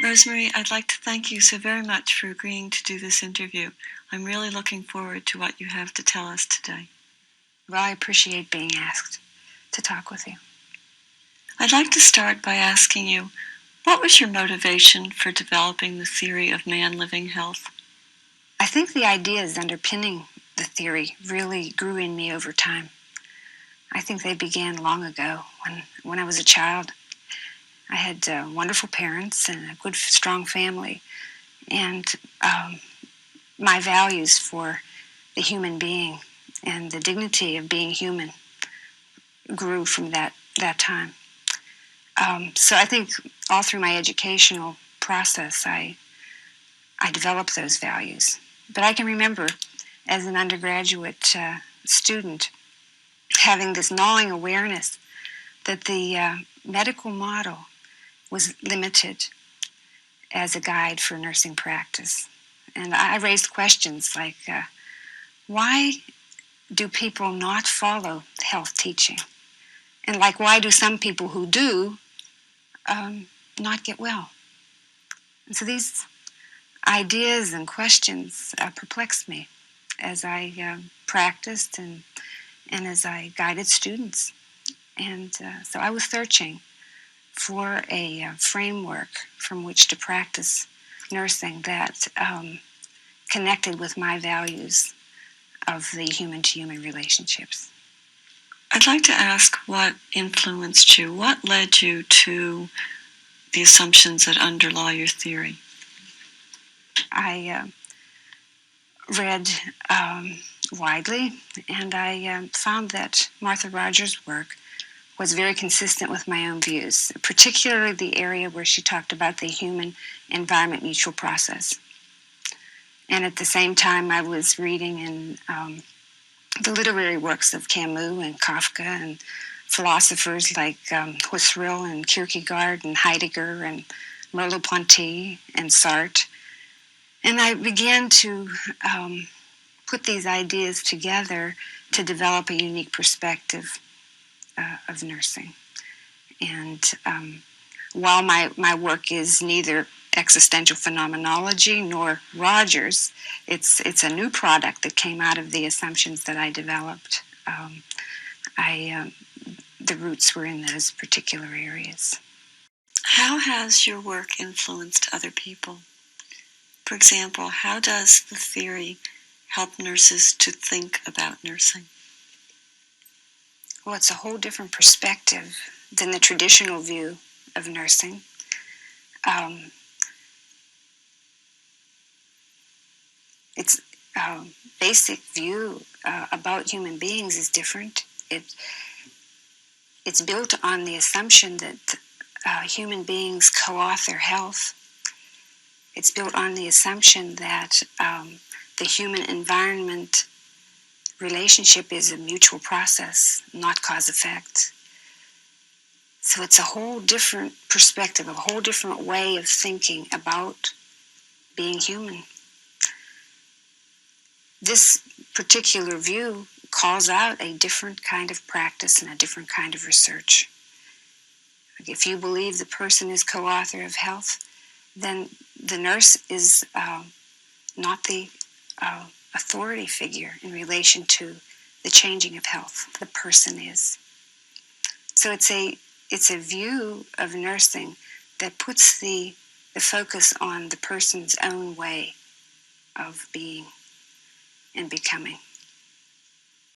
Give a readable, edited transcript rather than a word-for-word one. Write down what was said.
Rosemary, I'd like to thank you so very much for agreeing to do this interview. I'm really looking forward to what you have to tell us today. Well, I appreciate being asked to talk with you. I'd like to start by asking you, what was your motivation for developing the theory of man-living health? I think the ideas underpinning the theory really grew in me over time. I think they began long ago when I was a child. I had wonderful parents and a good, strong family, and my values for the human being and the dignity of being human grew from that time. So I think all through my educational process, I developed those values. But I can remember as an undergraduate student having this gnawing awareness that the medical model was limited as a guide for nursing practice. And I raised questions like, why do people not follow health teaching? And like, why do some people who do not get well? And so these ideas and questions perplexed me as I practiced and as I guided students. And so I was searching for a framework from which to practice nursing that connected with my values of the human-to-human relationships. I'd like to ask what influenced you, what led you to the assumptions that underlie your theory? I read widely, and I found that Martha Rogers' work was very consistent with my own views, particularly the area where she talked about the human-environment mutual process. And at the same time, I was reading in the literary works of Camus and Kafka and philosophers like Husserl and Kierkegaard and Heidegger and Merleau-Ponty and Sartre. And I began to put these ideas together to develop a unique perspective of nursing. And while my work is neither existential phenomenology nor Rogers, it's a new product that came out of the assumptions that I developed. The roots were in those particular areas. How has your work influenced other people? For example, how does the theory help nurses to think about nursing? Well, it's a whole different perspective than the traditional view of nursing. Its basic view about human beings is different. It's built on the assumption that human beings co-author health. It's built on the assumption that the human-environment relationship is a mutual process, not cause-effect. So it's a whole different perspective, a whole different way of thinking about being human. This particular view calls out a different kind of practice and a different kind of research. If you believe the person is co-author of health, then the nurse is not the authority figure in relation to the changing of health. The person is. So it's a view of nursing that puts the focus on the person's own way of being and becoming.